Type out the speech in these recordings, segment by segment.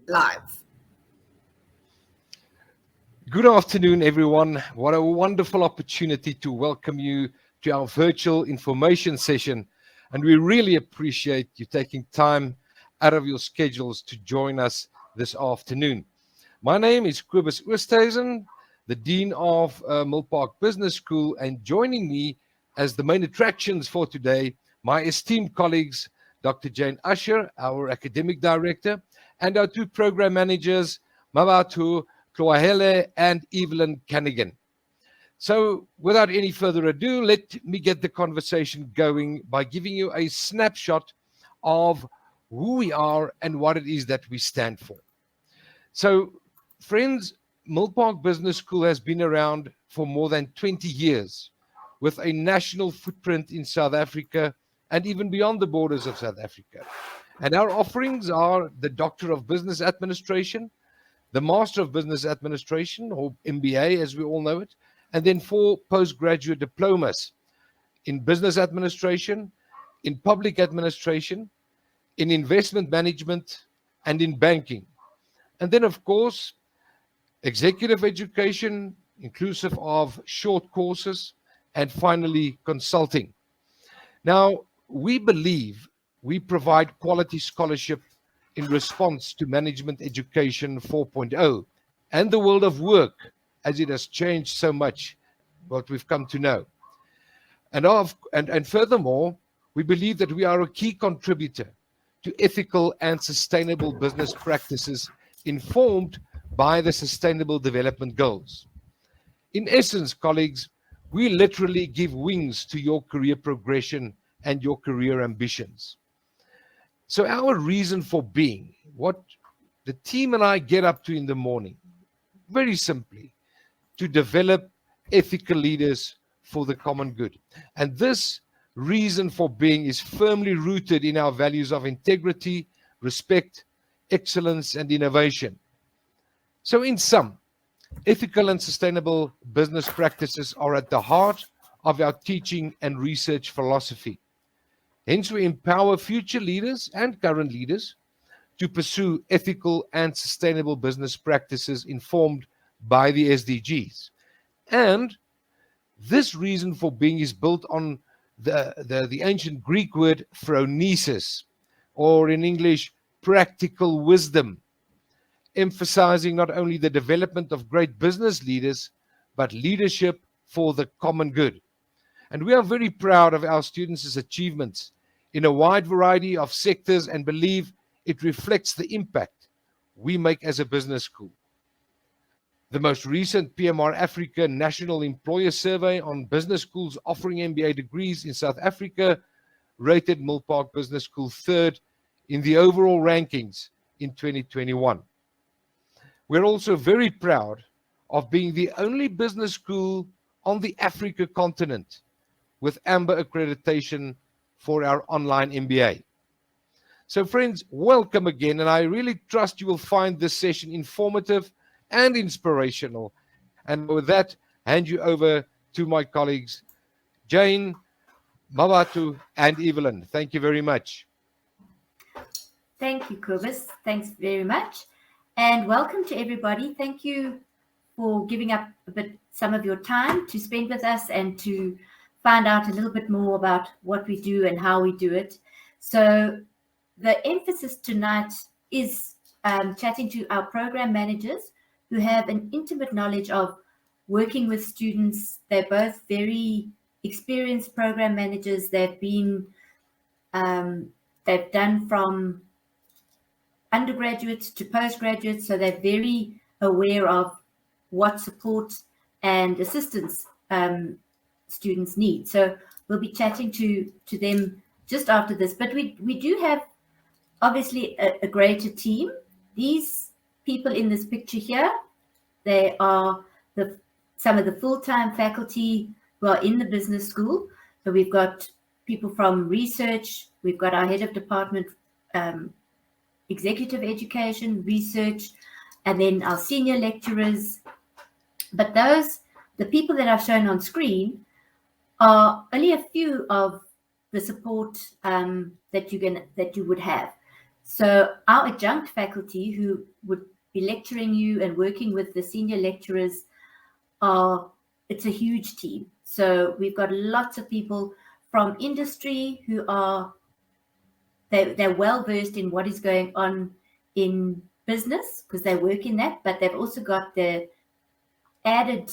live. Good afternoon, everyone. What a wonderful opportunity to welcome you to our virtual information session. And we really appreciate you taking time out of your schedules to join us this afternoon. My name is Kobus Oosthuizen, the Dean of Milpark Business School, and joining me as the main attractions for today, my esteemed colleagues, Dr. Jane Usher, our Academic Director, and our two program managers, Mabatu Kloahele and Evelyn Canigan. So without any further ado, let me get the conversation going by giving you a snapshot of who we are and what it is that we stand for. So friends, Milpark Business School has been around for more than 20 years with a national footprint in South Africa and even beyond the borders of South Africa. And our offerings are the Doctor of Business Administration, the Master of Business Administration, or MBA as we all know it, and then 4 postgraduate diplomas in Business Administration, in Public Administration, in Investment Management, and in Banking. And then, of course, Executive Education, inclusive of short courses, and finally, Consulting. Now, we believe we provide quality scholarship in response to Management Education 4.0 and the world of work as it has changed so much, what we've come to know. And furthermore, we believe that we are a key contributor to ethical and sustainable business practices informed by the Sustainable Development Goals. In essence, colleagues, we literally give wings to your career progression and your career ambitions. So our reason for being, what the team and I get up to in the morning, very simply, to develop ethical leaders for the common good. And this reason for being is firmly rooted in our values of integrity, respect, excellence, and innovation. So in sum, ethical and sustainable business practices are at the heart of our teaching and research philosophy. Hence, we empower future leaders and current leaders to pursue ethical and sustainable business practices informed by the SDGs. And this reason for being is built on the ancient Greek word phronesis, or in English, practical wisdom, emphasizing not only the development of great business leaders, but leadership for the common good. And we are very proud of our students' achievements in a wide variety of sectors and believe it reflects the impact we make as a business school. The most recent PMR Africa National Employer Survey on business schools offering MBA degrees in South Africa rated Milpark Business School 3rd in the overall rankings in 2021. We're also very proud of being the only business school on the Africa continent with Amber Accreditation for our online MBA. So friends, welcome again, and I really trust you will find this session informative and inspirational. And with that, hand you over to my colleagues, Jane, Mabatu, and Evelyn. Thank you very much. Thank you, Kobus. Thanks very much. And welcome to everybody. Thank you for giving up some of your time to spend with us and to find out a little bit more about what we do and how we do it. So the emphasis tonight is chatting to our program managers who have an intimate knowledge of working with students. They're both very experienced program managers. They've done from undergraduates to postgraduates, so they're very aware of what support and assistance students need. So we'll be chatting to them just after this. But we do have obviously a greater team. These people in this picture here, they are some of the full-time faculty who are in the business school. So we've got people from research, we've got our head of department, executive education, research, and then our senior lecturers. But the people that I've shown on screen are only a few of the support that you would have. So our adjunct faculty who would be lecturing you and working with the senior lecturers it's a huge team. So we've got lots of people from industry who they're well versed in what is going on in business because they work in that, but they've also got the added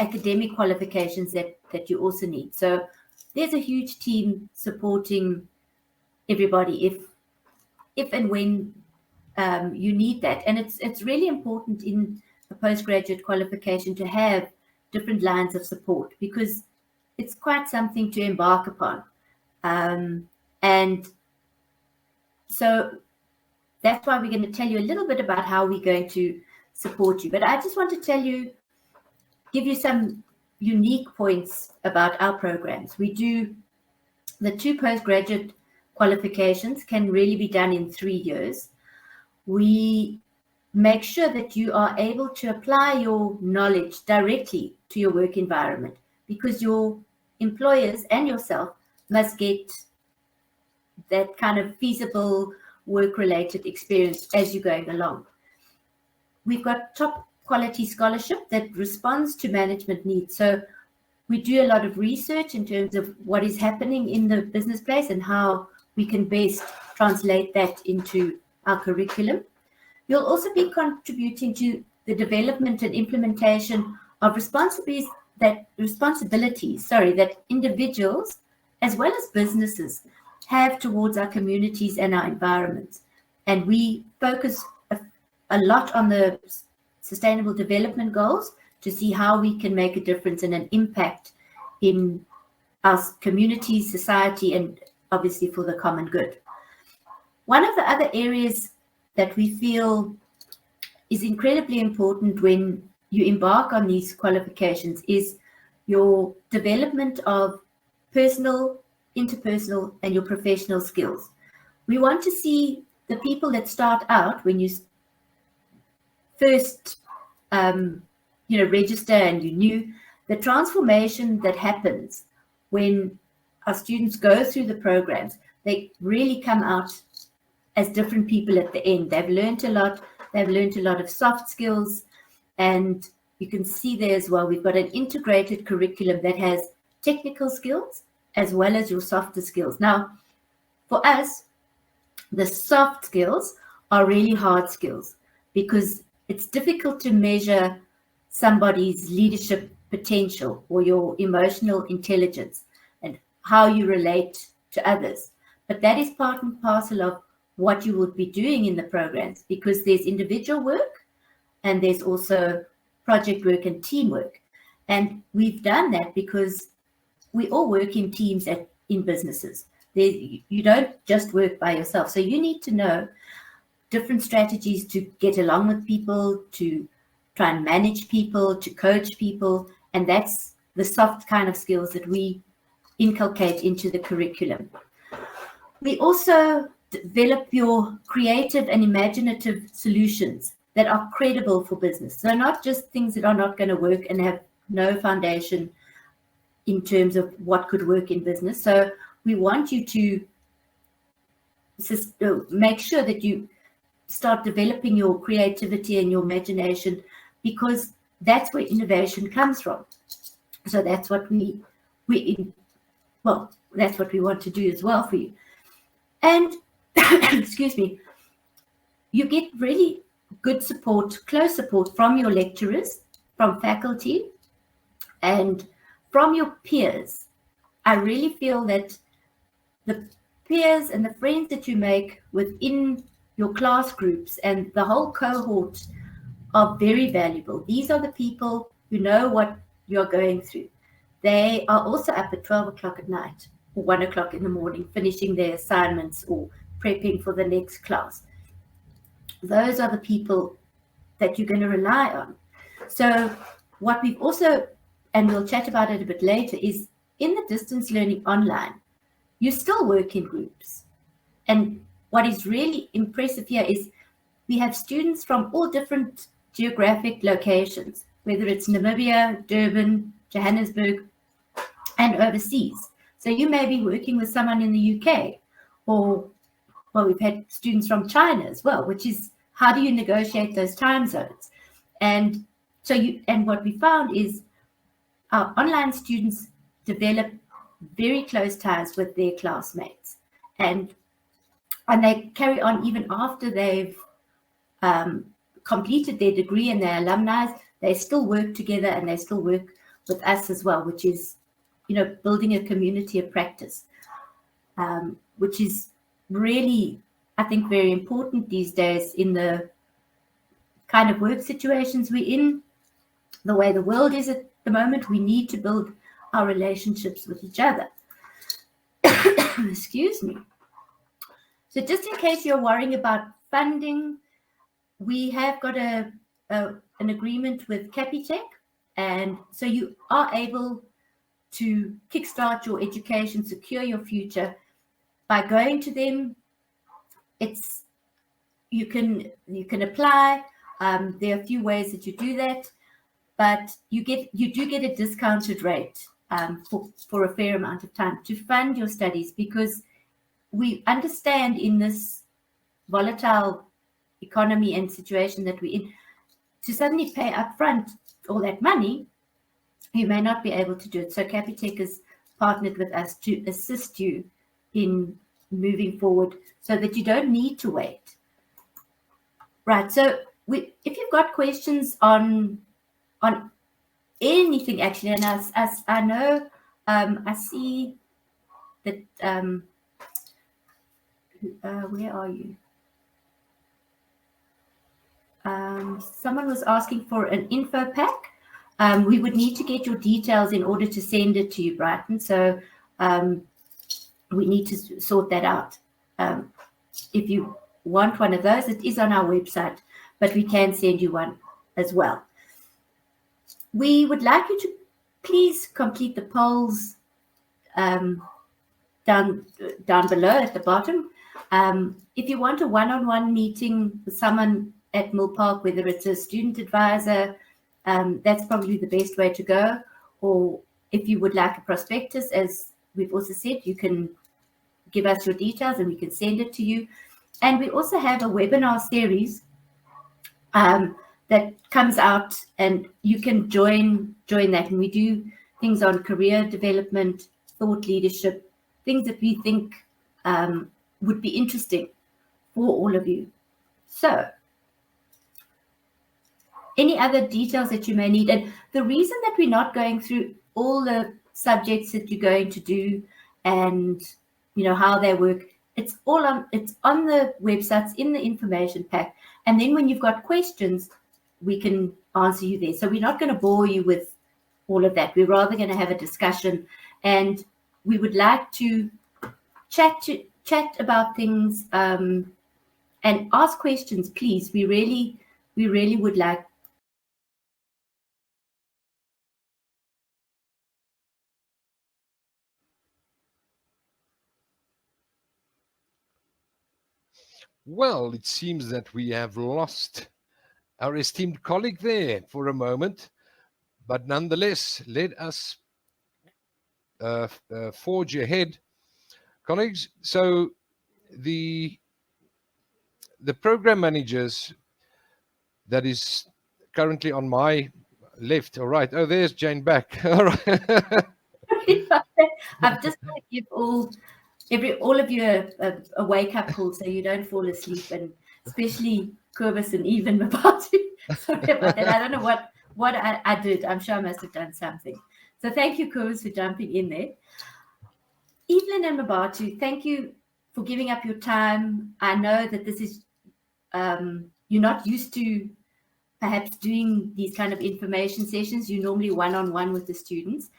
academic qualifications that you also need. So there's a huge team supporting everybody if and when you need that. And it's really important in a postgraduate qualification to have different lines of support because it's quite something to embark upon. And so that's why we're going to tell you a little bit about how we're going to support you. But I just want to give you some unique points about our programs. We do the 2 postgraduate qualifications can really be done in 3 years. We make sure that you are able to apply your knowledge directly to your work environment because your employers and yourself must get that kind of feasible work-related experience as you're going along. We've got top quality scholarship that responds to management needs. So we do a lot of research in terms of what is happening in the business place and how we can best translate that into our curriculum. You'll also be contributing to the development and implementation of responsibilities that individuals as well as businesses have towards our communities and our environments. And we focus a lot on the sustainable development goals to see how we can make a difference and an impact in our community, society, and obviously for the common good. One of the other areas that we feel is incredibly important when you embark on these qualifications is your development of personal, interpersonal, and your professional skills. We want to see the people that start out when you first register and you knew the transformation that happens when our students go through the programs. They really come out as different people at the end. They've learned a lot. They've learned a lot of soft skills. And you can see there as well, we've got an integrated curriculum that has technical skills as well as your softer skills. Now, for us, the soft skills are really hard skills because it's difficult to measure somebody's leadership potential or your emotional intelligence and how you relate to others. But that is part and parcel of what you would be doing in the programs because there's individual work and there's also project work and teamwork. And we've done that because we all work in teams in businesses. You don't just work by yourself. So you need to know different strategies to get along with people, to try and manage people, to coach people. And that's the soft kind of skills that we inculcate into the curriculum. We also develop your creative and imaginative solutions that are credible for business. So not just things that are not going to work and have no foundation in terms of what could work in business. So we want you to make sure that you start developing your creativity and your imagination because that's where innovation comes from. So that's what that's what we want to do as well for you. And excuse me, you get really good support, close support from your lecturers, from faculty, and from your peers. I really feel that the peers and the friends that you make within your class groups and the whole cohort are very valuable. These are the people who know what you're going through. They are also up at 12 o'clock at night or 1 o'clock in the morning, finishing their assignments or prepping for the next class. Those are the people that you're going to rely on. So what we've also, and we'll chat about it a bit later, is in the distance learning online, you still work in groups. And what is really impressive here is we have students from all different geographic locations, whether it's Namibia, Durban, Johannesburg, and overseas. So you may be working with someone in the UK or well, we've had students from China as well, which is how do you negotiate those time zones? And so what we found is our online students develop very close ties with their classmates, and they carry on even after they've completed their degree and their alumni. They still work together, and they still work with us as well, which is, building a community of practice, which is really, I think, very important these days in the kind of work situations we're in, the way the world is at the moment. We need to build our relationships with each other. Excuse me. So just in case you're worrying about funding, we have got an agreement with Capitec, and so you are able to kickstart your education, secure your future by going to them. You can apply. There are a few ways that you do that, but you do get a discounted rate for a fair amount of time to fund your studies, because we understand in this volatile economy and situation that we're in, to suddenly pay upfront all that money, you may not be able to do it. So Capitec has partnered with us to assist you in moving forward so that you don't need to wait. Right. So if you've got questions on anything, actually, and as I know, I see that, where are you? Someone was asking for an info pack. We would need to get your details in order to send it to you, Brighton. So we need to sort that out. If you want one of those, it is on our website, but we can send you one as well. We would like you to please complete the polls down below at the bottom. If you want a one-on-one meeting with someone at Milpark, whether it's a student advisor, that's probably the best way to go. Or if you would like a prospectus, as we've also said, you can give us your details and we can send it to you. And we also have a webinar series that comes out, and you can join that. And we do things on career development, thought leadership, things that we think would be interesting for all of you. So any other details that you may need, and the reason that we're not going through all the subjects that you're going to do and how they work, it's on the websites, in the information pack. And then when you've got questions, we can answer you there. So we're not going to bore you with all of that. We're rather going to have a discussion, and we would like to chat about things and ask questions, please. We really would like. Well, it seems that we have lost our esteemed colleague there for a moment, but nonetheless, let us forge ahead, colleagues. So the program managers that is currently on my left or right. Oh, there's Jane back. All right. I've just got to give all of you a wake-up call so you don't fall asleep, and especially Kobus and even Mabatu. Sorry about that. I don't know what I did. I'm sure I must have done something. So thank you, Kobus, for jumping in there. Evelyn and Mabatu, thank you for giving up your time. I know that this is, you're not used to perhaps doing these kind of information sessions. You're normally one-on-one with the students.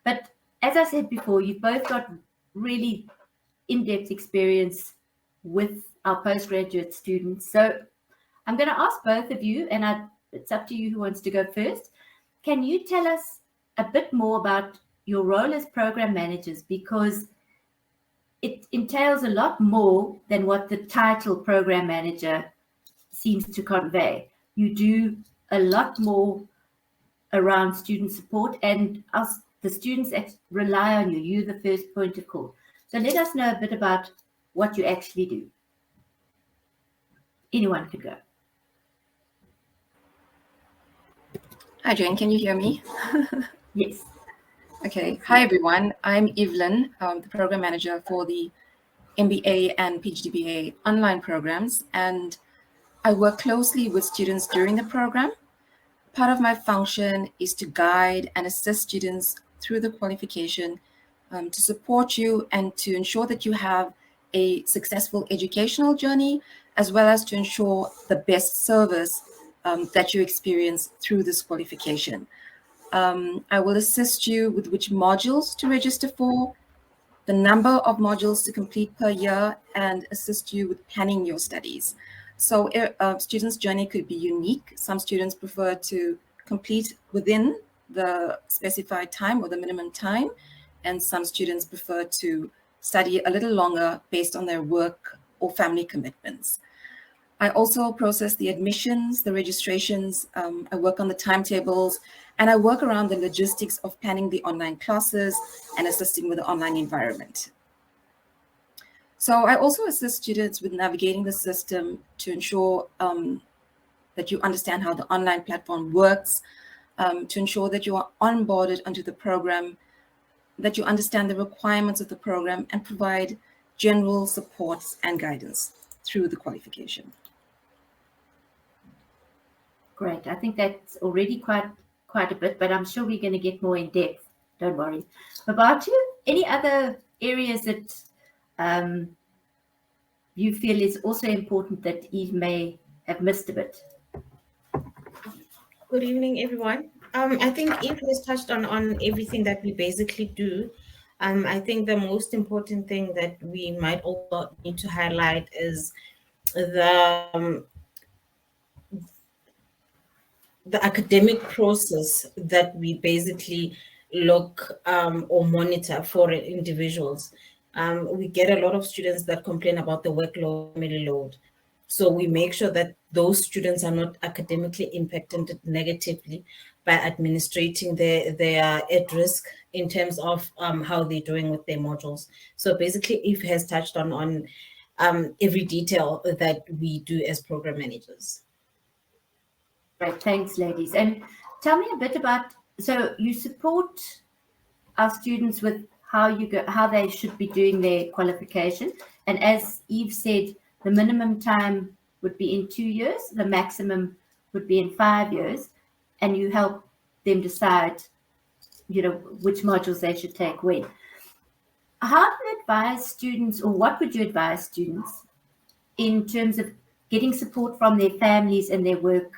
But as I said before, you've both got really in-depth experience with our postgraduate students. So I'm going to ask both of you, and it's up to you who wants to go first. Can you tell us a bit more about your role as program managers? Because it entails a lot more than what the title program manager seems to convey. You do a lot more around student support, and the students rely on you. You're the first point of call. So let us know a bit about what you actually do. anyone could go. Hi, Jane. Can you hear me? Yes. Okay. Hi, everyone. I'm Evelyn, the program manager for the MBA and PGDBA online programs, and I work closely with students during the program. Part of my function is to guide and assist students through the qualification, to support you and to ensure that you have a successful educational journey, as well as to ensure the best service that you experience through this qualification. I will assist you with which modules to register for, the number of modules to complete per year, and assist you with planning your studies. So students' journey could be unique. Some students prefer to complete within the specified time or the minimum time, and some students prefer to study a little longer based on their work or family commitments. I also process the admissions, the registrations, I work on the timetables, and I work around the logistics of planning the online classes and assisting with the online environment. So I also assist students with navigating the system to ensure that you understand how the online platform works, to ensure that you are onboarded onto the program, that you understand the requirements of the program, and provide general supports and guidance through the qualification. Great. I think that's already quite a bit, but I'm sure we're going to get more in depth. Don't worry. About you, any other areas that you feel is also important that Eve may have missed a bit? Good evening, everyone. I think Eve has touched on everything that we basically do. I think the most important thing that we might also need to highlight is the academic process that we basically look or monitor for individuals. We get a lot of students that complain about the workload, family load. So we make sure that those students are not academically impacted negatively by administrating their at risk in terms of how they're doing with their modules. So basically, Eve has touched on every detail that we do as program managers. Right, thanks, ladies. And tell me a bit about, so you support our students with how they should be doing their qualification. And as Eve said, the minimum time would be in 2 years, the maximum would be in 5 years, and you help them decide, which modules they should take when. How do you advise students, or what would you advise students in terms of getting support from their families and their work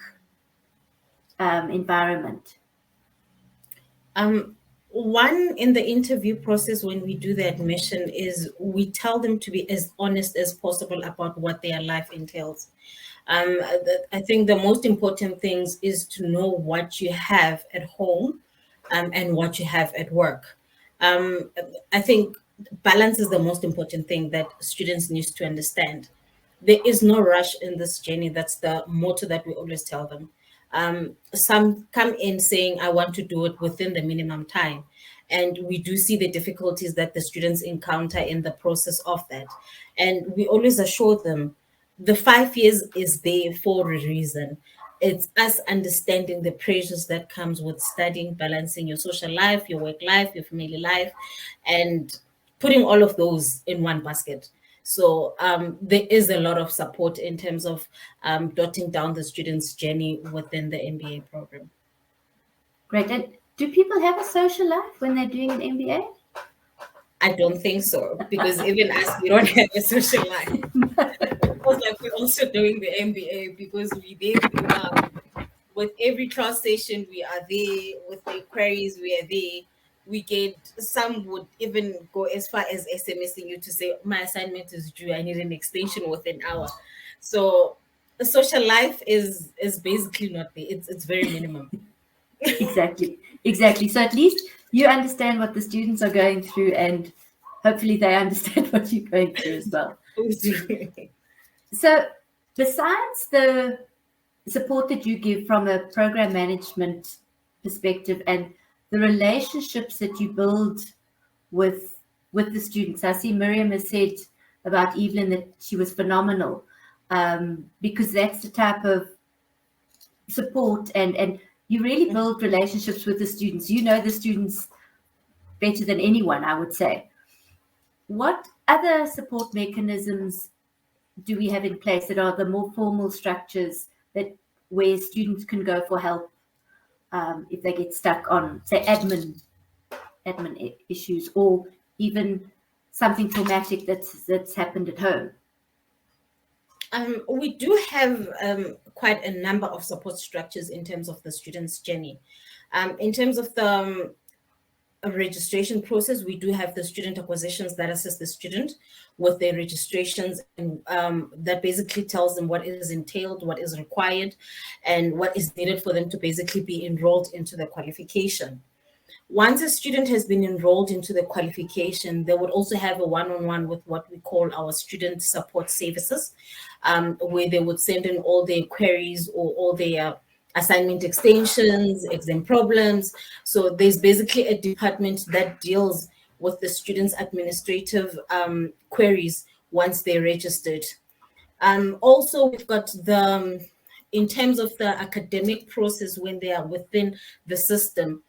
environment? One, in the interview process, when we do the admission, is we tell them to be as honest as possible about what their life entails. I think the most important things is to know what you have at home and what you have at work. I think balance is the most important thing that students need to understand. There is no rush in this journey. That's the motto that we always tell them. Some come in saying, I want to do it within the minimum time. And we do see the difficulties that the students encounter in the process of that. And we always assure them, the 5 years is there for a reason. It's us understanding the pressures that comes with studying, balancing your social life, your work life, your family life, and putting all of those in one basket. So there is a lot of support in terms of dotting down the students' journey within the MBA program. Great. And do people have a social life when they're doing an MBA? I don't think so, because even us, we don't have a social life. Because like we're also doing the MBA, because we there with every class session, we are there. With the queries, we are there. We get, some would even go as far as SMSing you to say, my assignment is due, I need an extension within an hour. So the social life is basically not there. It's very minimum. Exactly. So at least you understand what the students are going through, and hopefully they understand what you're going through as well. So besides the support that you give from a program management perspective and the relationships that you build with the students, I see Miriam has said about Evelyn that she was phenomenal. because that's the type of support, and you really build relationships with the students. You know the students better than anyone, I would say. What other support mechanisms do we have in place that are the more formal structures that where students can go for help if they get stuck on, say, admin issues, or even something traumatic that's happened at home? We do have quite a number of support structures in terms of the student's journey. In terms of the registration process, we do have the student acquisitions that assist the student with their registrations, and that basically tells them what is entailed, what is required, and what is needed for them to basically be enrolled into the qualification. Once a student has been enrolled into the qualification, they would also have a one-on-one with what we call our student support services, where they would send in all their queries or all their assignment extensions, exam problems. So there's basically a department that deals with the students' administrative queries once they're registered. Also, we've got in terms of the academic process when they are within the system,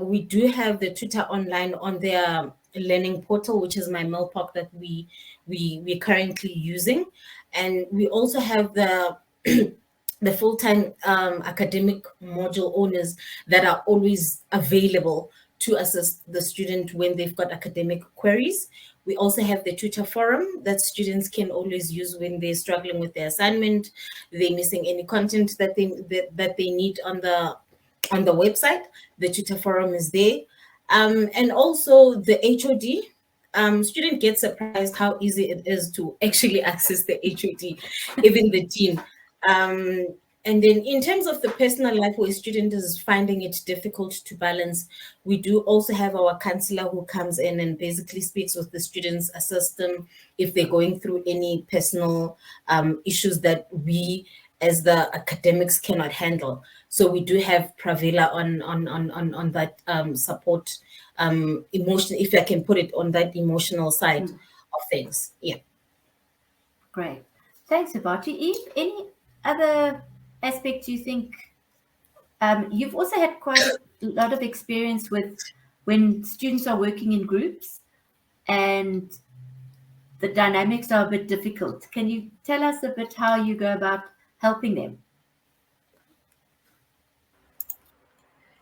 we do have the tutor online on their learning portal, which is my Milpark that we're currently using. And we also have the the full-time academic module owners that are always available to assist the student when they've got academic queries. We also have the tutor forum that students can always use when they're struggling with their assignment, they're missing any content that they need on the website. The tutor forum is there. And also the HOD. Student gets surprised how easy it is to actually access the HOD, even the dean. And then in terms of the personal life where a student is finding it difficult to balance, we do also have our counselor who comes in and basically speaks with the students, assists them if they're going through any personal issues that we as the academics cannot handle. So we do have Pravila on that support, emotion, if I can put it, on that emotional side of things. Yeah. Great. Thanks, Abati. Eve, any other aspects you think? You've also had quite a lot of experience with when students are working in groups and the dynamics are a bit difficult. Can you tell us a bit how you go about helping them?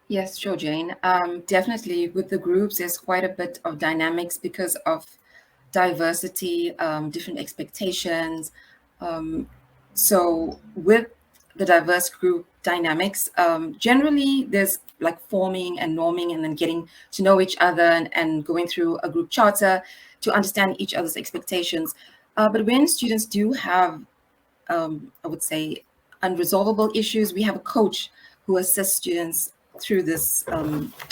Yes, sure, Jane. Definitely with the groups, there's quite a bit of dynamics because of diversity, different expectations. So with the diverse group dynamics, generally there's like forming and norming and then getting to know each other and going through a group charter to understand each other's expectations. But when students do have, I would say, unresolvable issues, we have a coach who assists students through this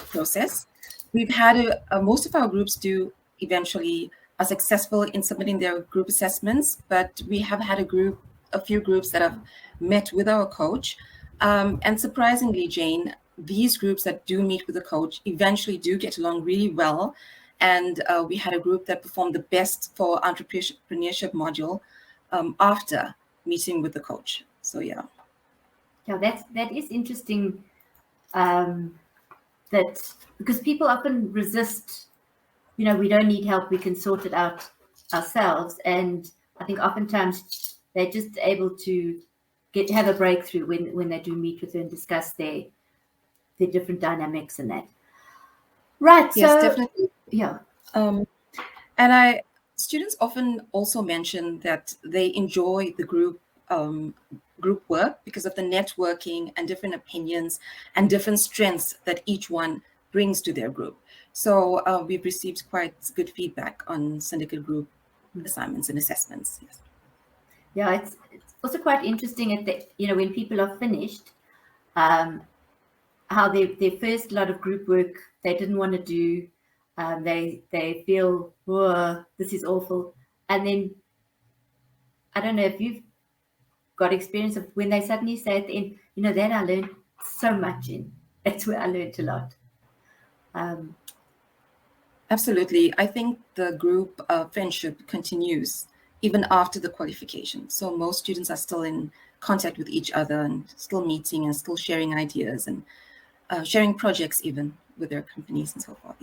process. We've had most of our groups do eventually are successful in submitting their group assessments, but we have had a few groups that have met with our coach. And surprisingly, Jane, these groups that do meet with the coach eventually do get along really well. And we had a group that performed the best for entrepreneurship module after meeting with the coach. So yeah. Yeah, that is interesting. That because people often resist, we don't need help, we can sort it out ourselves. And I think oftentimes they're just able to have a breakthrough when they do meet with her and discuss their different dynamics and that. Right. Yes, so definitely. Yeah. And students often also mention that they enjoy the group work because of the networking and different opinions and different strengths that each one brings to their group. So we've received quite good feedback on syndicate group assignments and assessments. Yes. Yeah, it's also quite interesting at when people are finished, how their first lot of group work they didn't want to do. They feel, oh, this is awful. And then I don't know if you've got experience of when they suddenly say at the end, that I learned so much in. That's where I learned a lot. Absolutely. I think the group friendship continues even after the qualification. So most students are still in contact with each other and still meeting and still sharing ideas and sharing projects even with their companies and so forth.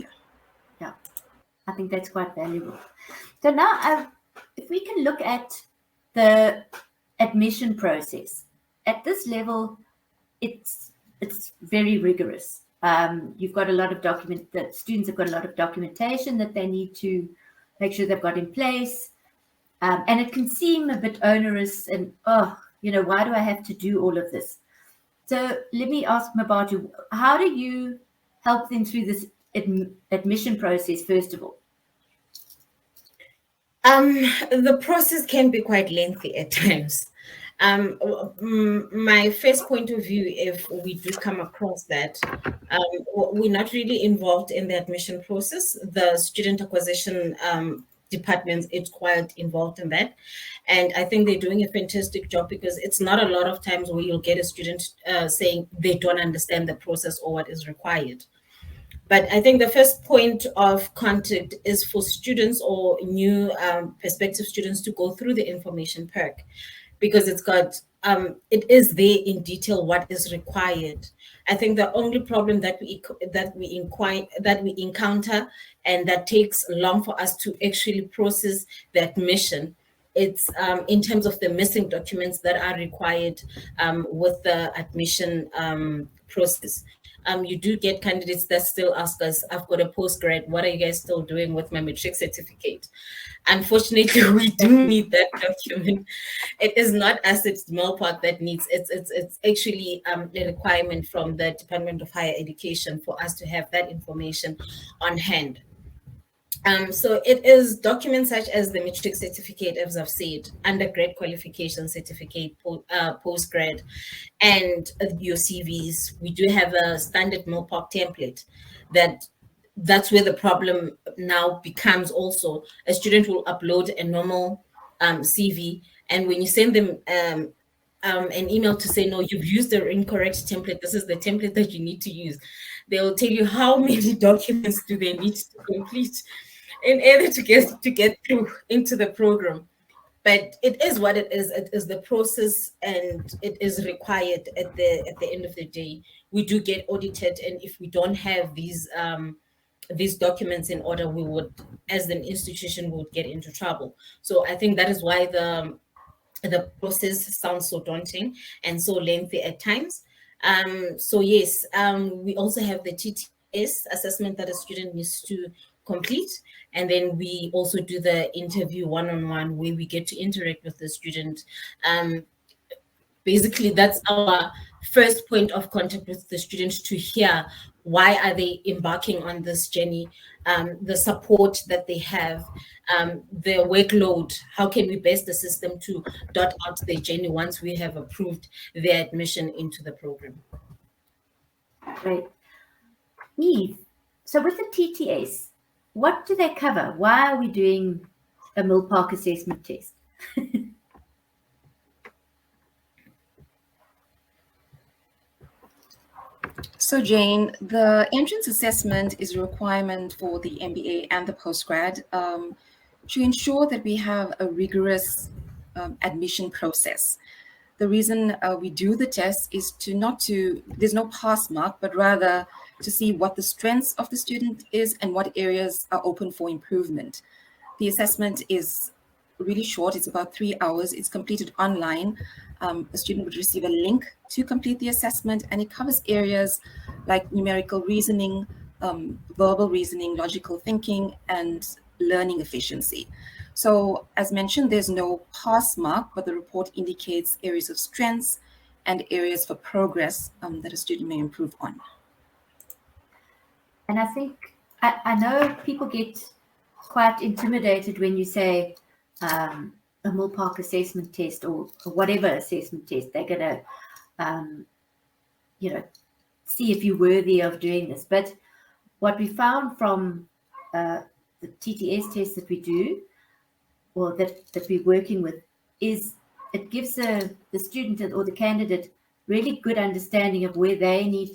Yeah, I think that's quite valuable. So now, if we can look at the admission process at this level, it's very rigorous. You've got a lot of the students have got a lot of documentation that they need to make sure they've got in place. And it can seem a bit onerous and, why do I have to do all of this? So let me ask Mopar, how do you help them through this admission process, first of all? The process can be quite lengthy at times. My first point of view, if we do come across that, we're not really involved in the admission process. The student acquisition department is quite involved in that. And I think they're doing a fantastic job, because it's not a lot of times where you'll get a student saying they don't understand the process or what is required. But I think the first point of contact is for students or new prospective students to go through the information pack, because it's got it is there in detail what is required. I think the only problem that we encounter and that takes long for us to actually process the admission, it's in terms of the missing documents that are required with the admission process. You do get candidates that still ask us, I've got a postgrad, what are you guys still doing with my matric certificate? Unfortunately, we do need that document. It is us, it's Milpark that needs it's actually a requirement from the Department of Higher Education for us to have that information on hand. So it is documents such as the matric certificate, as I've said, undergrad qualification certificate, postgrad, and your CVs. We do have a standard Milpark template that's where the problem now becomes. Also, a student will upload a normal CV, and when you send them an email to say, no, you've used the incorrect template, this is the template that you need to use, they'll tell you how many documents do they need to complete in order to get through into the program. But it is what it is. It is the process, and it is required at the end of the day. We do get audited, and if we don't have these documents in order, we would, as an institution, would get into trouble. So I think that is why the process sounds so daunting and so lengthy at times. So yes, we also have the TTS assessment that a student needs to complete, and then we also do the interview one-on-one, where we get to interact with the student. Basically, that's our first point of contact with the student, to hear why are they embarking on this journey, the support that they have, their workload, how can we best assist them to dot out their journey once we have approved their admission into the program. Great. Eve, so with the TTS, what do they cover? Why are we doing a Milpark assessment test? So Jane, the entrance assessment is a requirement for the MBA and the postgrad to ensure that we have a rigorous admission process. The reason we do the test is there's no pass mark, but rather to see what the strengths of the student is and what areas are open for improvement. The assessment is really short. It's about 3 hours. It's completed online. A student would receive a link to complete the assessment, and it covers areas like numerical reasoning, verbal reasoning, logical thinking, and learning efficiency. So as mentioned, there's no pass mark, but the report indicates areas of strengths and areas for progress that a student may improve on. And I think, I know people get quite intimidated when you say a Milpark assessment test or whatever assessment test. They're going to, see if you're worthy of doing this. But what we found from the TTS test that we do, or that we're working with, is it gives the student or the candidate really good understanding of where they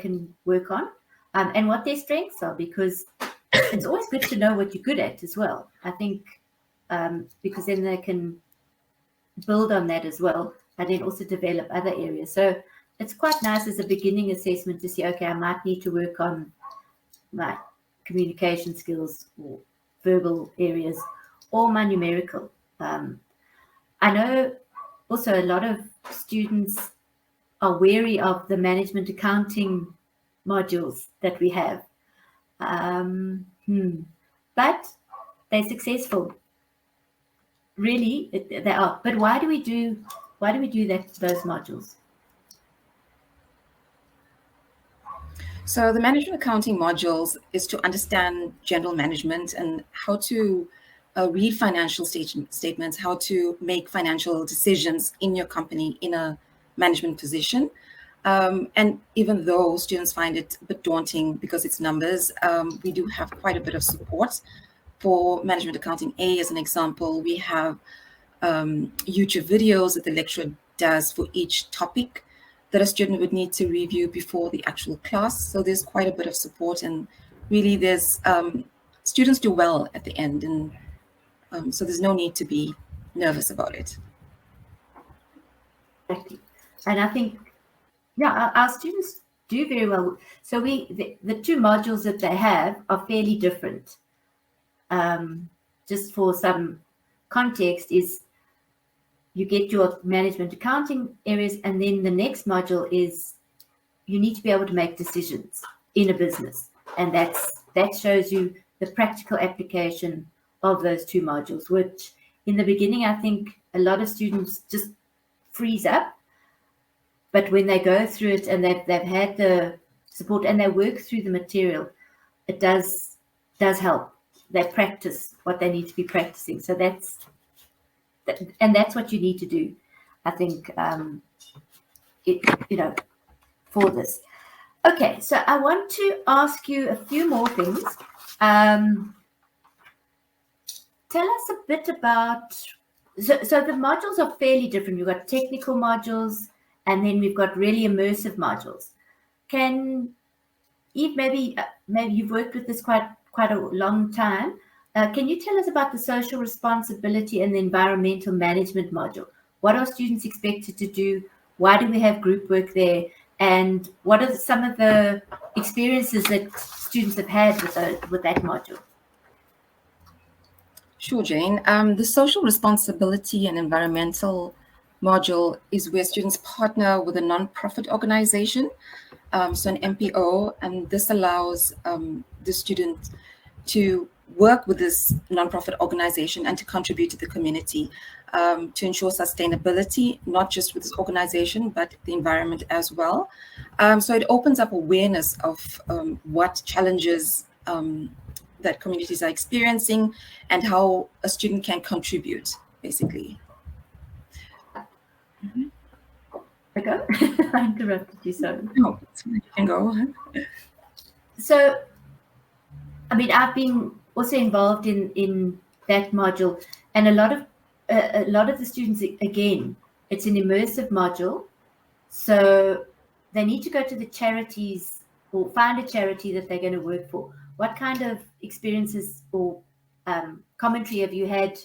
can work on, and what their strengths are, because it's always good to know what you're good at as well. I think because then they can build on that as well, and then also develop other areas. So it's quite nice as a beginning assessment to see, okay, I might need to work on my communication skills or verbal areas or my numerical. I know also a lot of students are wary of the management accounting modules that we have. But they're successful. Really, they are. But why do we do those modules? So the management accounting modules is to understand general management and how to read financial statements, how to make financial decisions in your company in a management position. And even though students find it a bit daunting because it's numbers, we do have quite a bit of support. For management accounting A, as an example, we have YouTube videos that the lecturer does for each topic that a student would need to review before the actual class. So there's quite a bit of support, and really there's students do well at the end, and so there's no need to be nervous about it. Exactly. And I think, yeah, our students do very well. So the two modules that they have are fairly different. Just for some context, is you get your management accounting areas, and then the next module is you need to be able to make decisions in a business, and that shows you the practical application of those two modules, which in the beginning I think a lot of students just freeze up, but when they go through it and they've had the support and they work through the material, it does help. They practice what they need to be practicing. So that's what you need to do, I think, for this. Okay, so I want to ask you a few more things. Tell us a bit about, so the modules are fairly different. We've got technical modules, and then we've got really immersive modules. Can Eve, maybe you've worked with this quite a long time. Can you tell us about the social responsibility and the environmental management module? What are students expected to do? Why do we have group work there? And what are some of the experiences that students have had with that module? Sure, Jane. The social responsibility and environmental module is where students partner with a non-profit organization, so an MPO, and this allows the student to work with this nonprofit organization and to contribute to the community to ensure sustainability, not just with this organization, but the environment as well. So it opens up awareness of what challenges that communities are experiencing and how a student can contribute, basically. Mm-hmm. Okay. I interrupted you, sorry. No, you can go. So, I mean, I've been also involved in that module, and a lot of the students, again, it's an immersive module, so they need to go to the charities or find a charity that they're going to work for. What kind of experiences or commentary have you had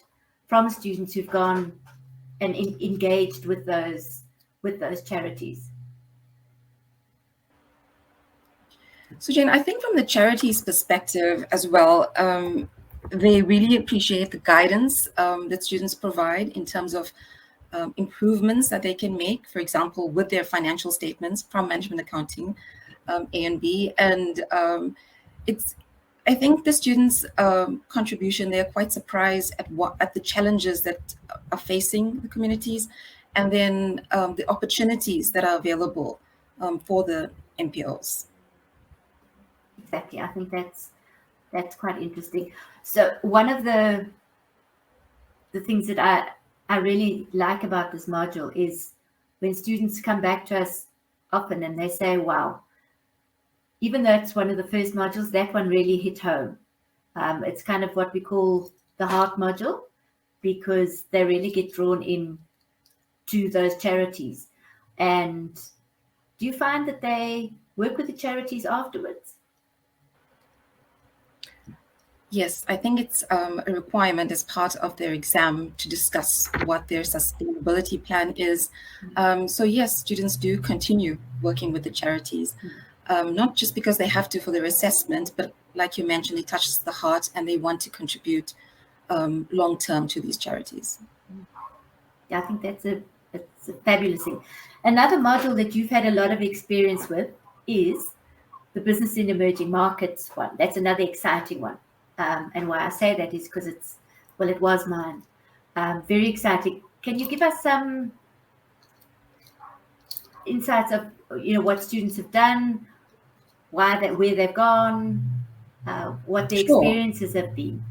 from students who've gone and engaged with those charities? So Jane, I think from the charities perspective as well, they really appreciate the guidance that students provide in terms of improvements that they can make, for example, with their financial statements from management accounting, A and B. And I think the students' contribution, they're quite surprised at the challenges that are facing the communities, and then the opportunities that are available for the MPOs. Exactly. I think that's quite interesting. So one of the things that I really like about this module is when students come back to us often and they say, wow, even though it's one of the first modules, that one really hit home. It's kind of what we call the heart module, because they really get drawn in to those charities. And do you find that they work with the charities afterwards? Yes, I think it's a requirement as part of their exam to discuss what their sustainability plan is. So yes, students do continue working with the charities, not just because they have to for their assessment, but like you mentioned, it touches the heart and they want to contribute long term to these charities. Yeah, I think that's a fabulous thing. Another module that you've had a lot of experience with is the business in emerging markets one. That's another exciting one. And why I say that is because it was mine. Very exciting. Can you give us some insights of what students have done, where they've gone, what their Sure. experiences have been?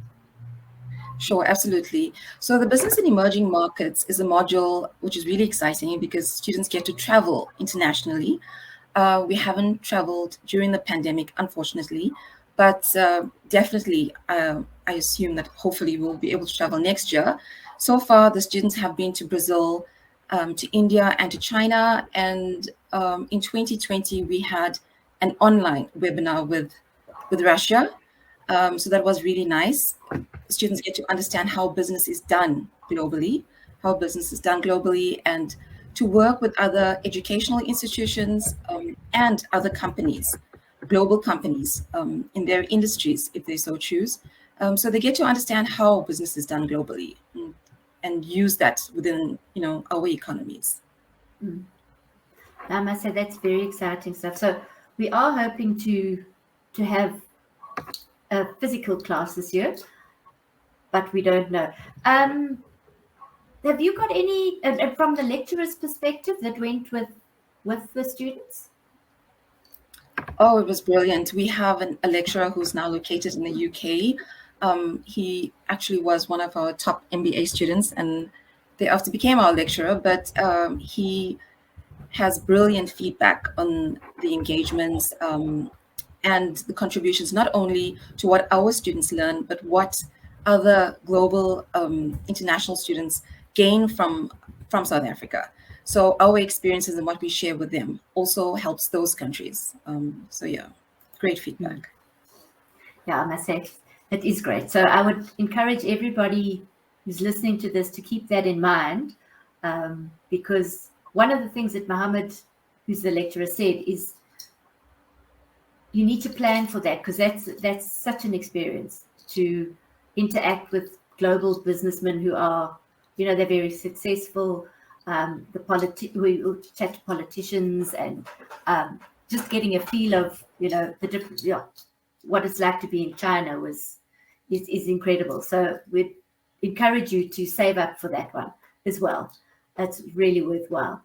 Sure, absolutely. So the business in emerging markets is a module which is really exciting because students get to travel internationally. We haven't traveled during the pandemic, unfortunately, but definitely I assume that hopefully we'll be able to travel next year. So far, the students have been to Brazil, to India, and to China. And in 2020, we had an online webinar with Russia. So that was really nice. Students get to understand how business is done globally, and to work with other educational institutions and other companies, global companies in their industries, if they so choose. So they get to understand how business is done globally and use that within, our economies. I must say that's very exciting stuff. So we are hoping to have a physical class this year, but we don't know. Have you got any from the lecturer's perspective that went with the students? Oh, it was brilliant. We have a lecturer who's now located in the UK. He actually was one of our top MBA students and thereafter became our lecturer, but he has brilliant feedback on the engagements and the contributions, not only to what our students learn, but what other global international students gain from South Africa. So our experiences and what we share with them also helps those countries. So yeah, great feedback. Yeah, I must say it is great. So I would encourage everybody who's listening to this to keep that in mind, because one of the things that Mohammed, who's the lecturer, said is you need to plan for that, because that's such an experience to interact with global businessmen who are, they're very successful. We chat to politicians and just getting a feel of, the different, what it's like to be in China is incredible. So we'd encourage you to save up for that one as well. That's really worthwhile.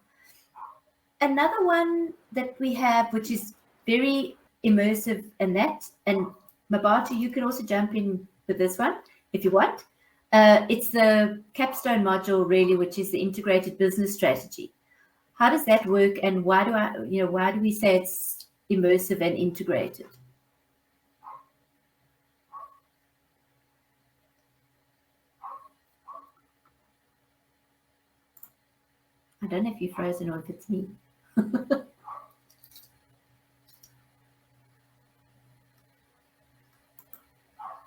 Another one that we have, which is very immersive and Mabata, you can also jump in with this one if you want. It's the Capstone Module, really, which is the integrated business strategy. How does that work, and why do we say it's immersive and integrated? I don't know if you're frozen or if it's me.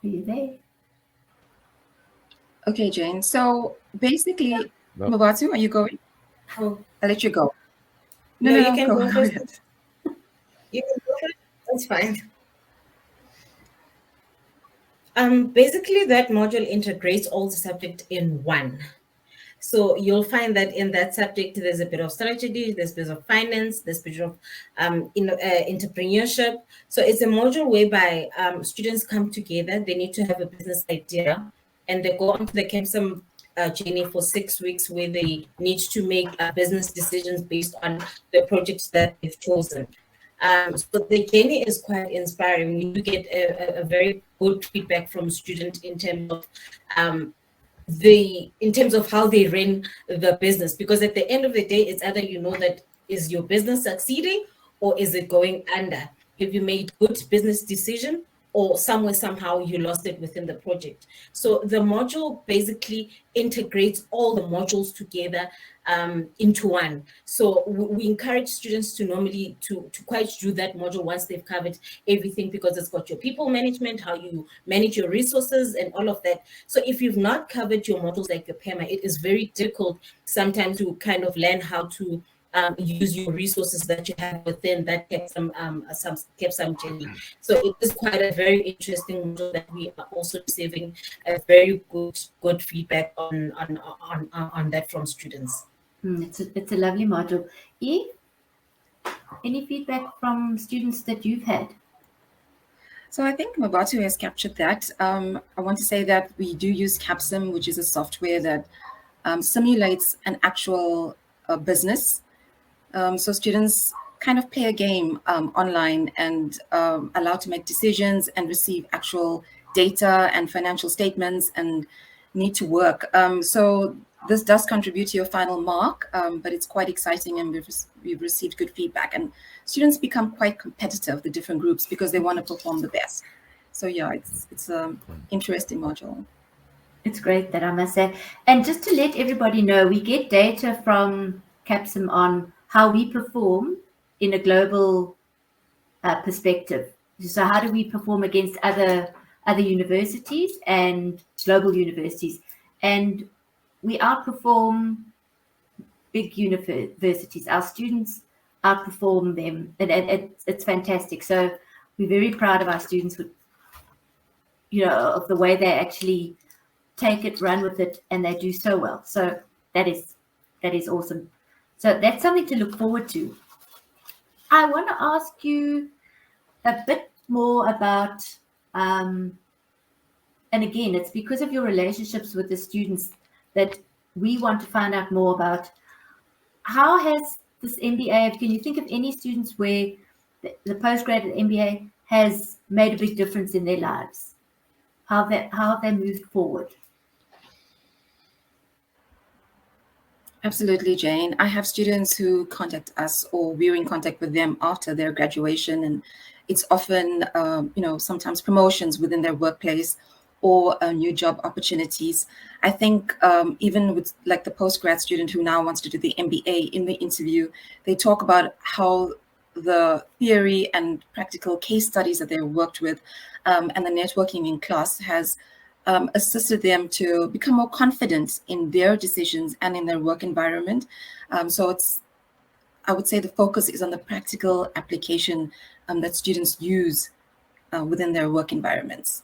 Are you there? Okay, Jane. So basically, No. Mabatu, are you going? Oh. I'll let you go. No, you can go first. ahead. You can go first. That's fine. Basically, that module integrates all the subject in one. So you'll find that in that subject, there's a bit of strategy, there's a bit of finance, there's a bit of entrepreneurship. So it's a module whereby students come together. They need to have a business idea, and they go onto the Capstone journey for 6 weeks, where they need to make business decisions based on the projects that they've chosen. So the journey is quite inspiring. We do get a very good feedback from students in terms of in terms of how they run the business, because at the end of the day, it's either that is your business succeeding or is it going under. Have you made good business decision, or somewhere, somehow you lost it within the project. So the module basically integrates all the modules together into one. So we encourage students to normally to quite do that module once they've covered everything, because it's got your people management, how you manage your resources and all of that. So if you've not covered your modules like your PEMA, it is very difficult sometimes to kind of learn how to use your resources that you have within that Capstone journey. So it is quite a very interesting module that we are also receiving a very good feedback on that from students. It's a lovely module. Eve, any feedback from students that you've had? So I think Mabatu has captured that. I want to say that we do use Capstone, which is a software that simulates an actual business. So students kind of play a game online and allowed to make decisions and receive actual data and financial statements and need to work. So this does contribute to your final mark, but it's quite exciting, and we've received good feedback. And students become quite competitive, the different groups, because they want to perform the best. So yeah, it's an interesting module. It's great, that I must say. And just to let everybody know, we get data from Capstone on how we perform in a global perspective. So how do we perform against other universities and global universities? And we outperform big universities. Our students outperform them, and it's fantastic. So we're very proud of our students, of the way they actually take it, run with it, and they do so well. So that is awesome. So that's something to look forward to. I want to ask you a bit more about, and again, it's because of your relationships with the students that we want to find out more about. How has this MBA, can you think of any students where the postgraduate MBA has made a big difference in their lives? How have they moved forward? Absolutely, Jane. I have students who contact us, or we're in contact with them after their graduation, and it's often, sometimes promotions within their workplace or new job opportunities. I think even with like the postgrad student who now wants to do the MBA, in the interview, they talk about how the theory and practical case studies that they've worked with and the networking in class has assisted them to become more confident in their decisions and in their work environment. So I would say the focus is on the practical application that students use within their work environments.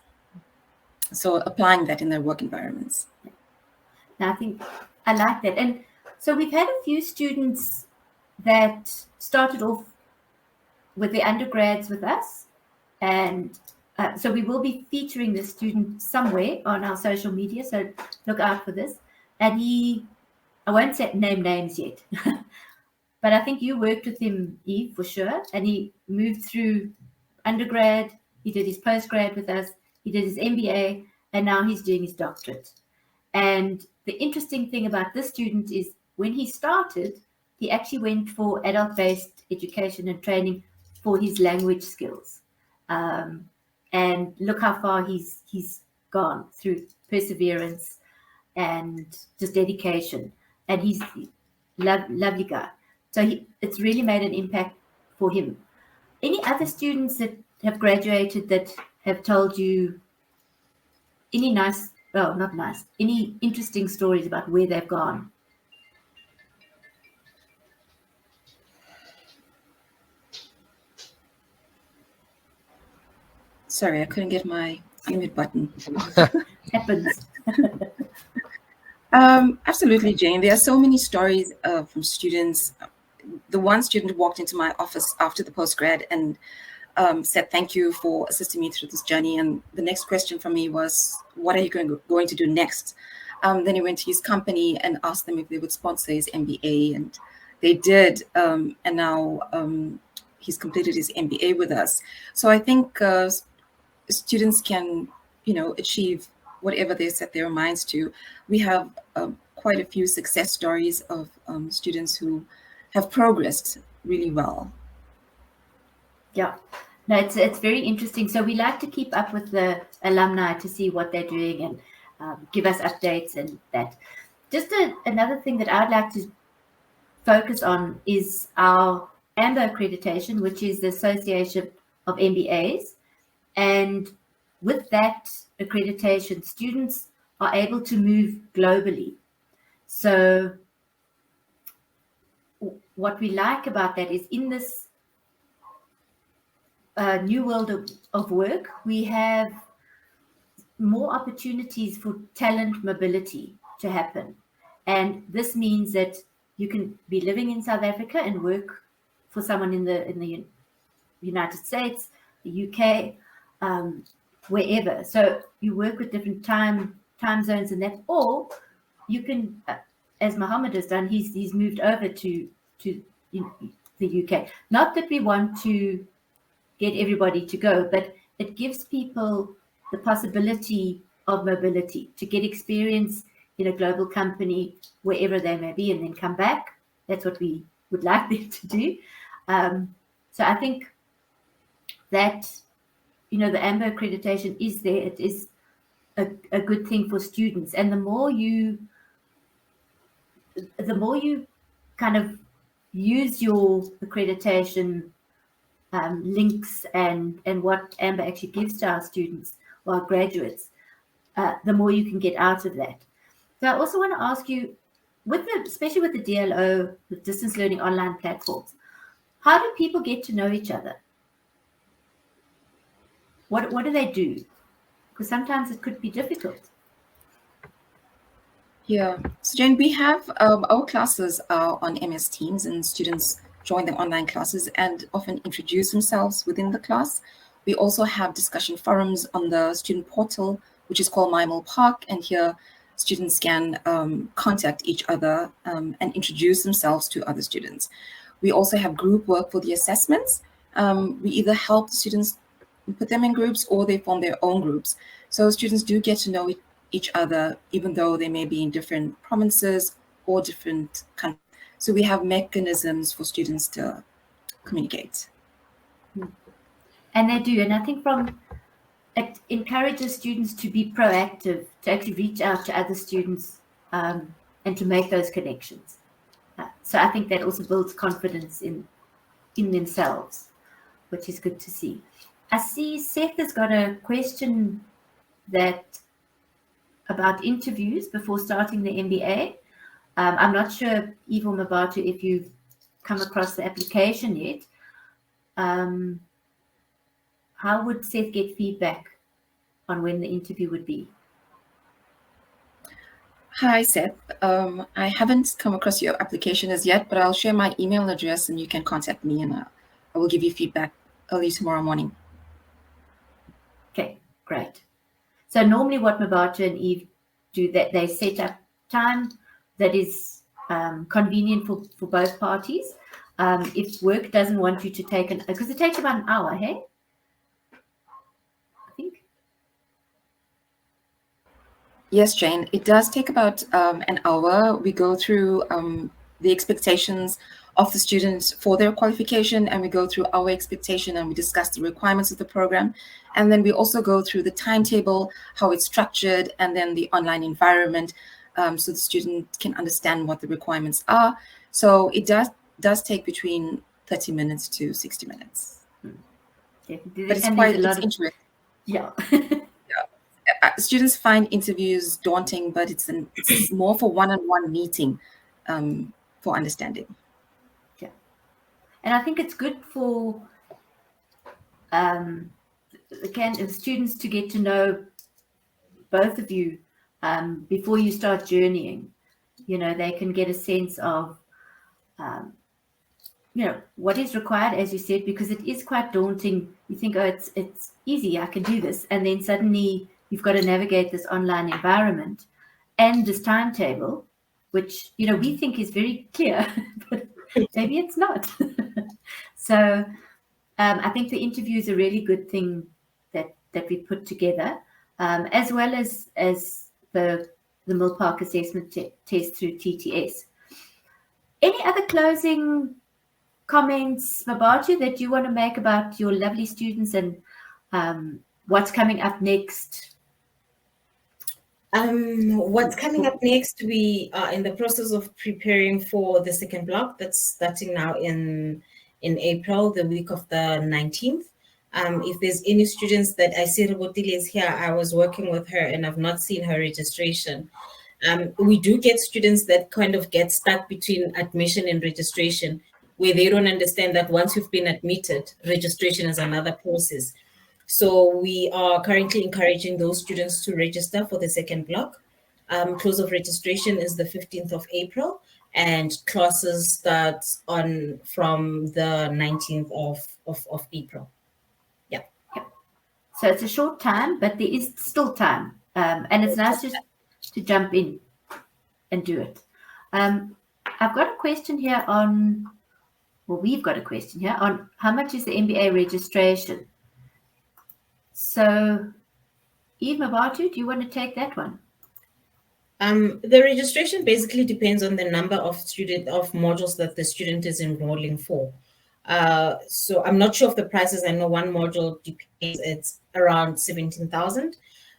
So applying that in their work environments. Now, I think I like that. And so we've had a few students that started off with their undergrads with us, and so we will be featuring the student somewhere on our social media, so look out for this. And I won't name names yet, but I think you worked with him, Eve, for sure, and he moved through undergrad, he did his postgrad with us, he did his MBA, and now he's doing his doctorate. And the interesting thing about this student is when he started, he actually went for adult-based education and training for his language skills. And look how far he's gone through perseverance and just dedication. And he's a lovely guy. So it's really made an impact for him. Any other students that have graduated that have told you any any interesting stories about where they've gone? Sorry, I couldn't get my unmute button. Happens. Absolutely, Jane. There are so many stories from students. The one student walked into my office after the postgrad and said, "Thank you for assisting me through this journey." And the next question from me was, "What are you going to do next?" Then he went to his company and asked them if they would sponsor his MBA, and they did. And now he's completed his MBA with us. So I think students can, achieve whatever they set their minds to. We have quite a few success stories of students who have progressed really well. Yeah. No, it's very interesting. So we like to keep up with the alumni to see what they're doing and give us updates and that. Just another thing that I'd like to focus on is our AMBA accreditation, which is the Association of MBAs. And with that accreditation, students are able to move globally. So what we like about that is in this new world of work, we have more opportunities for talent mobility to happen. And this means that you can be living in South Africa and work for someone in the United States, the UK, wherever. So you work with different time zones and that, or you can, as Mohammed has done, he's moved over to the UK. Not that we want to get everybody to go, but it gives people the possibility of mobility to get experience in a global company wherever they may be and then come back. That's what we would like them to do. So I think that, the AMBA accreditation is there. It is a good thing for students. And the more you kind of use your accreditation links and what AMBA actually gives to our students or our graduates, the more you can get out of that. So I also want to ask you, especially with the DLO, the distance learning online platforms, how do people get to know each other? What do they do? Because sometimes it could be difficult. Yeah, so Jane, we have our classes are on MS Teams, and students join the online classes and often introduce themselves within the class. We also have discussion forums on the student portal, which is called My Milpark, and here students can contact each other and introduce themselves to other students. We also have group work for the assessments. We either help the students, put them in groups, or they form their own groups. So students do get to know each other, even though they may be in different provinces or different countries. So we have mechanisms for students to communicate. And they do. And I think it encourages students to be proactive, to actually reach out to other students and to make those connections. So I think that also builds confidence in themselves, which is good to see. I see Seth has got a question about interviews before starting the MBA. I'm not sure, Eva Mabatu, if you've come across the application yet. How would Seth get feedback on when the interview would be? Hi, Seth. I haven't come across your application as yet, but I'll share my email address and you can contact me, and I will give you feedback early tomorrow morning. Okay, great. So normally what Mabatu and Eve do, that they set up time that is convenient for both parties. If work doesn't want you to take because it takes about an hour, hey? I think. Yes, Jane, it does take about an hour. We go through the expectations of the students for their qualification, and we go through our expectation and we discuss the requirements of the program. And then we also go through the timetable, how it's structured, and then the online environment, so the student can understand what the requirements are. So it does take between 30 minutes to 60 minutes. Yeah, but it's quite interesting. Yeah. Students find interviews daunting, but it's more for one-on-one meeting for understanding. Yeah, and I think it's good for students to get to know both of you before you start journeying. They can get a sense of what is required, as you said, because it is quite daunting. You think, oh, it's easy, I can do this, and then suddenly you've got to navigate this online environment and this timetable, which we think is very clear, but maybe it's not. So I think the interview is a really good thing that we put together, as well as the Milpark assessment test through TTS. Any other closing comments, Mabatu, that you want to make about your lovely students and what's coming up next? What's coming up next? We are in the process of preparing for the second block that's starting now in April, the week of the 19th. If there's any students that I see Robotile is here, I was working with her and I've not seen her registration. We do get students that kind of get stuck between admission and registration, where they don't understand that once you've been admitted, registration is another process. So we are currently encouraging those students to register for the second block. Close of registration is the 15th of April, and classes start from the 19th of April. Yeah. So it's a short time, but there is still time. And it's nice just to jump in and do it. I've got a question here we've got a question here on how much is the MBA registration? So, Eve Mabatu, do you want to take that one? The registration basically depends on the number of modules that the student is enrolling for. So I'm not sure of the prices. I know one module depends, it's around 17,000.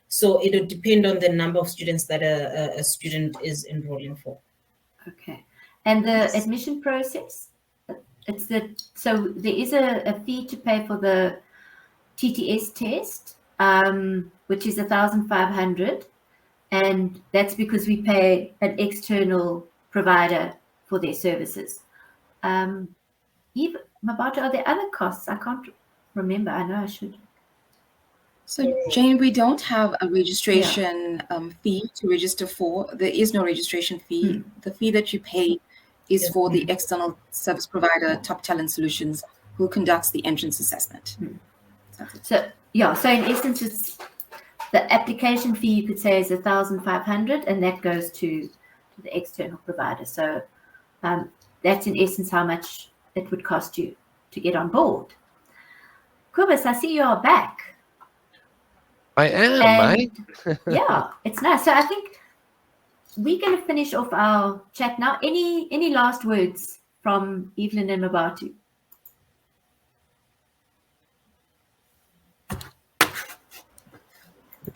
So it'll depend on the number of students that a student is enrolling for. Okay. And the admission process? So there is a fee to pay for the TTS test, which is 1,500, and that's because we pay an external provider for their services. Eve Mabata, are there other costs? I can't remember. I know I should. So, Jane, we don't have a registration fee to register for. There is no registration fee. The fee that you pay is for the external service provider, Top Talent Solutions, who conducts the entrance assessment. So in essence, it's the application fee, you could say, is 1,500, and that goes to the external provider. So that's in essence how much it would cost you to get on board. Kubus, I see you are back. I am, mate. Yeah, it's nice. So I think we're going to finish off our chat now. Any last words from Evelyn and Mabatu?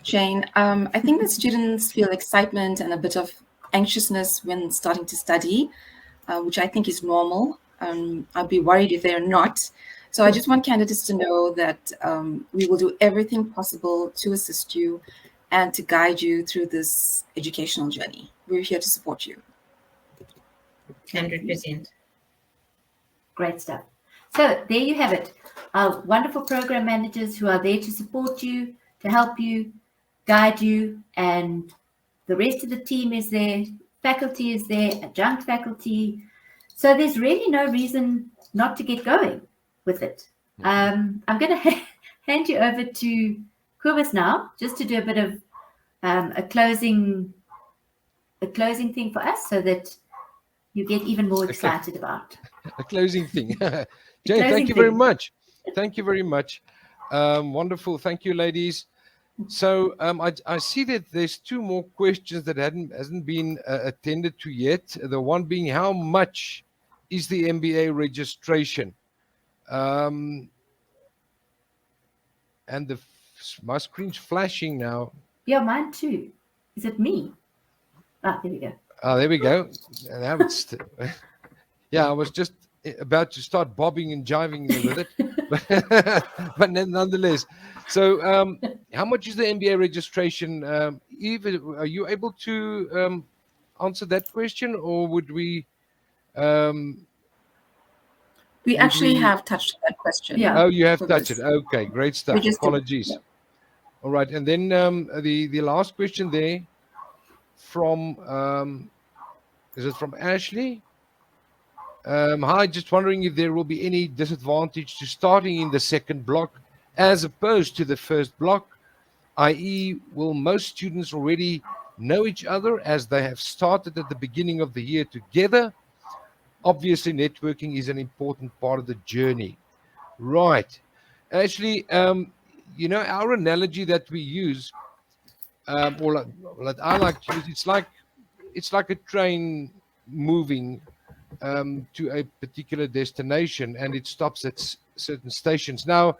Jane, I think that students feel excitement and a bit of anxiousness when starting to study, which I think is normal. I'd be worried if they're not. So I just want candidates to know that we will do everything possible to assist you and to guide you through this educational journey. We're here to support you. 100%. Great stuff. So there you have it. Our wonderful program managers who are there to support you, to help you, guide you, and the rest of the team is there. Faculty is there, adjunct faculty. So there's really no reason not to get going with it. I'm going to hand you over to Kubus now, just to do a bit of a closing thing for us, so that you get even more excited about a closing thing. Jane, thank you very much. Thank you very much. Wonderful. Thank you, ladies. So I see that there's two more questions that hasn't been attended to yet. The one being, how much is the MBA registration? And my screen's flashing now. Yeah, mine too. Is it me? Ah, there we go. Oh, there we go. Now it's yeah, I was just about to start bobbing and jiving with it, but nonetheless. So, how much is the MBA registration? Eve, are you able to answer that question, or would we? We actually have touched that question. Yeah. Oh, you have touched it. Okay, great stuff. Apologies. Yeah. All right, and then the last question there from is it from Ashley? Hi, just wondering if there will be any disadvantage to starting in the second block as opposed to the first block, i.e., will most students already know each other as they have started at the beginning of the year together? Obviously, networking is an important part of the journey. Right. Actually, our analogy that we use, or that I like to use, it's like a train moving to a particular destination, and it stops at certain stations. Now,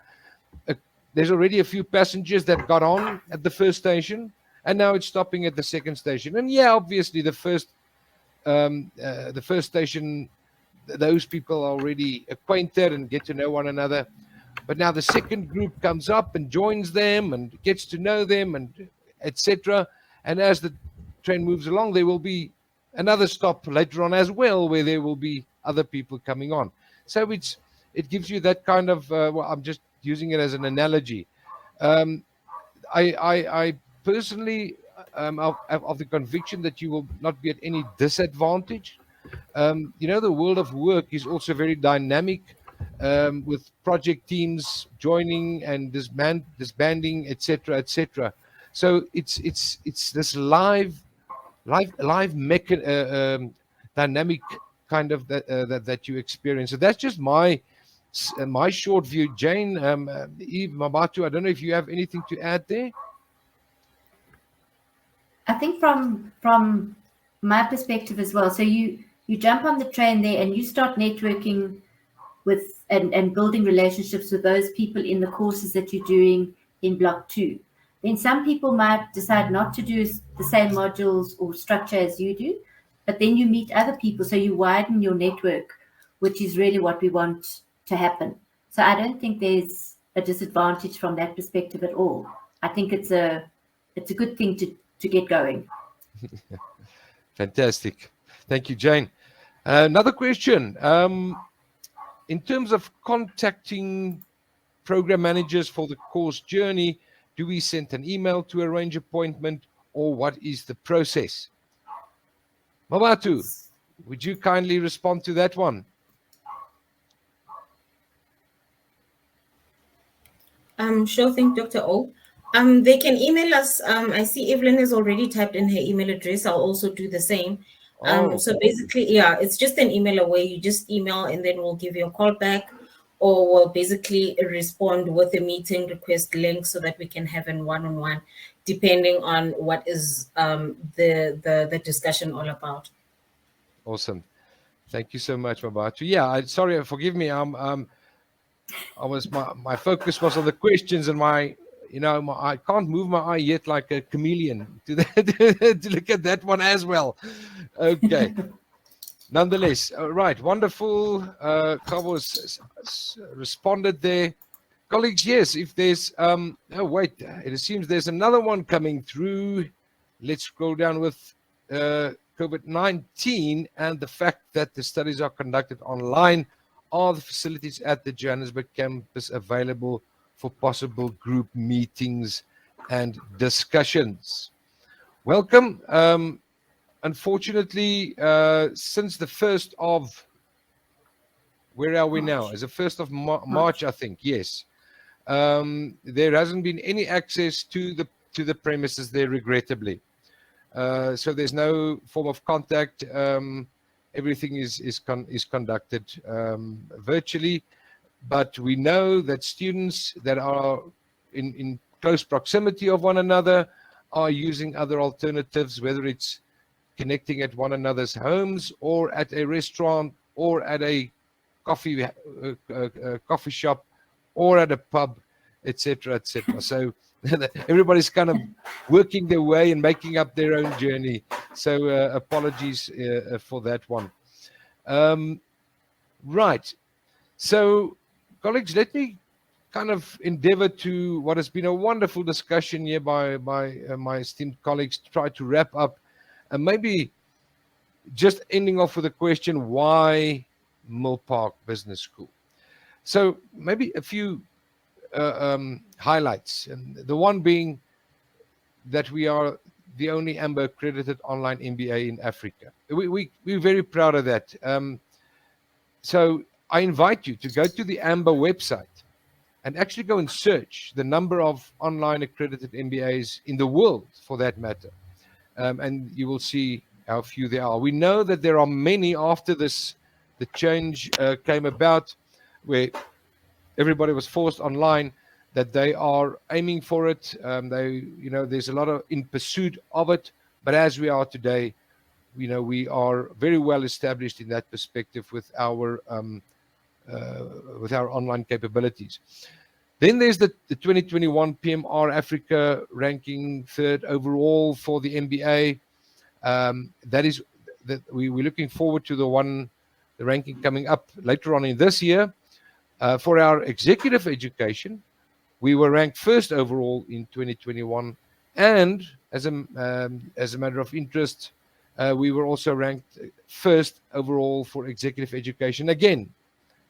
there's already a few passengers that got on at the first station, and now it's stopping at the second station. And yeah, obviously the first station, those people are already acquainted and get to know one another. But now the second group comes up and joins them and gets to know them, and etc. And as the train moves along, there will be another stop later on as well, where there will be other people coming on. So it gives you that kind of. Well, I'm just using it as an analogy. I personally of the conviction that you will not be at any disadvantage. The world of work is also very dynamic, with project teams joining and disbanding, etc., etc. So it's this live dynamic kind of that you experience. So that's just my short view. Jane, Eve, Mabatu, I don't know if you have anything to add there. I think from my perspective as well. So you jump on the train there and you start networking with and building relationships with those people in the courses that you're doing in block 2. Then some people might decide not to do the same modules or structure as you do, but then you meet other people, so you widen your network, which is really what we want to happen. So I don't think there's a disadvantage from that perspective at all. I think it's a good thing to get going. Fantastic. Thank you, Jane. Another question. In terms of contacting program managers for the course journey, do we send an email to arrange appointment, or what is the process? Mabatu, would you kindly respond to that one? Sure thing, Dr. O. They can email us. I see Evelyn has already typed in her email address. I'll also do the same. So basically, yeah, it's just an email away. You just email and then we'll give you a call back, or we'll basically respond with a meeting request link so that we can have a one-on-one, depending on what is the discussion all about. Awesome. Thank you so much, Mabatu. Yeah, sorry, forgive me. My focus was on the questions, and I can't move my eye yet like a chameleon to look at that one as well. Okay. Nonetheless, right, wonderful. Carlos responded there. Colleagues, yes, if there's, oh wait, it seems there's another one coming through. Let's scroll down with COVID-19 and the fact that the studies are conducted online. Are the facilities at the Johannesburg campus available for possible group meetings and discussions? Welcome. Unfortunately, since the 1st of, where are we now? It's the 1st of March, I think. Yes. There hasn't been any access to the premises there, regrettably. So there's no form of contact. Everything is conducted virtually, but we know that students that are in close proximity of one another are using other alternatives, whether it's connecting at one another's homes or at a restaurant or at a coffee shop or at a pub, etc., etc. So everybody's kind of working their way and making up their own journey. So apologies for that one. Right. So, colleagues, let me kind of endeavor to what has been a wonderful discussion here by my esteemed colleagues to try to wrap up, and maybe just ending off with a question: why Milpark Business School? So maybe a few highlights, and the one being that we are the only AMBER accredited online MBA in Africa. We're very proud of that. So I invite you to go to the AMBER website and actually go and search the number of online accredited MBAs in the world, for that matter. And you will see how few there are. We know that there are many after the change came about, where everybody was forced online, that they are aiming for it. There's a lot of in pursuit of it. But as we are today, we are very well established in that perspective with our online capabilities. Then there's the 2021 PMR Africa ranking 3rd overall for the MBA. We're looking forward to the ranking coming up later on in this year. For our executive education, we were ranked 1st overall in 2021, and as a matter of interest, we were also ranked 1st overall for executive education again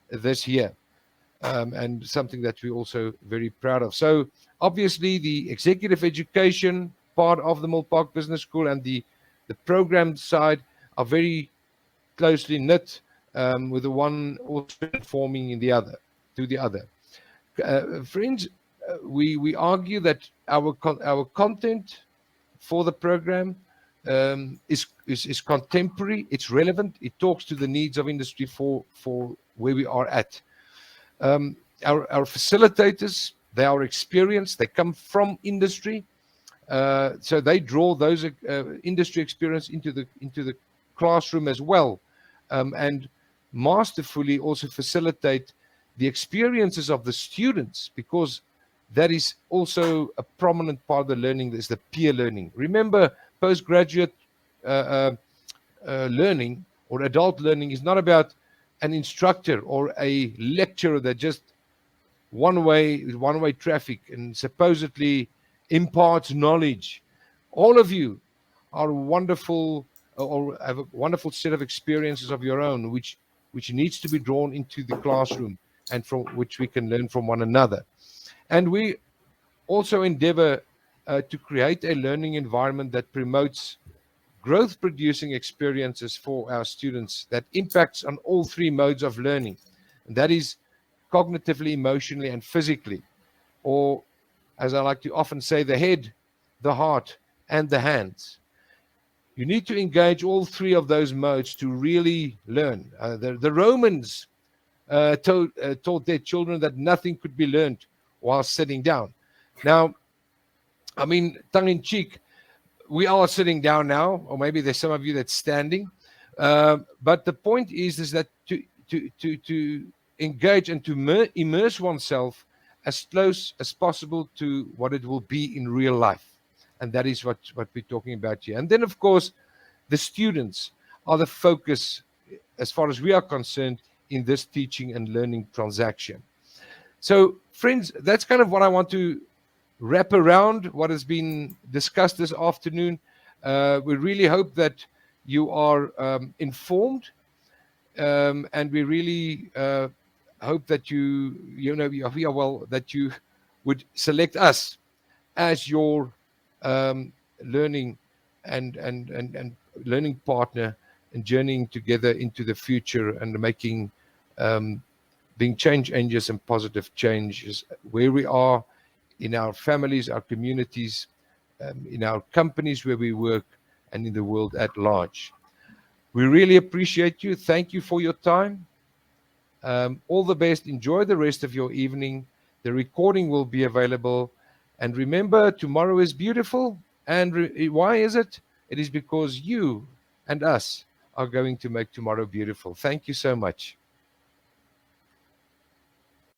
this year, and something that we're also very proud of. So obviously the executive education part of the Milpark Business School and the program side are very closely knit, with the one also informing in the other. Friends, we argue that our content for the program is contemporary, it's relevant, it talks to the needs of industry for where we are at. Our facilitators, they are experienced, they come from industry, so they draw those industry experience into the classroom as well, and masterfully also facilitate the experiences of the students, because that is also a prominent part of the learning. There's the peer learning. Remember, postgraduate learning or adult learning is not about an instructor or a lecturer that just one-way traffic and supposedly imparts knowledge. All of you are wonderful, or have a wonderful set of experiences of your own, which needs to be drawn into the classroom and from which we can learn from one another. And we also endeavor to create a learning environment that promotes growth-producing experiences for our students that impacts on all 3 modes of learning. And that is cognitively, emotionally, and physically. Or, as I like to often say, the head, the heart, and the hands. You need to engage all 3 of those modes to really learn. The Romans taught their children that nothing could be learned while sitting down. Now, I mean, tongue-in-cheek, we are sitting down now, or maybe there's some of you that's standing. But the point is that to engage and to immerse oneself as close as possible to what it will be in real life. And that is what we're talking about here. And then, of course, the students are the focus, as far as we are concerned, in this teaching and learning transaction. So, friends, that's kind of what I want to wrap around what has been discussed this afternoon. We really hope that you are informed, and we really hope that that you would select us as your learning and learning partner, and journeying together into the future and making being change agents and positive changes where we are in our families, our communities, in our companies where we work, and in the world at large. We really appreciate you. Thank you for your time. All the best. Enjoy the rest of your evening. The recording will be available. And remember, tomorrow is beautiful. And why is it? It is because you and us are going to make tomorrow beautiful. Thank you so much.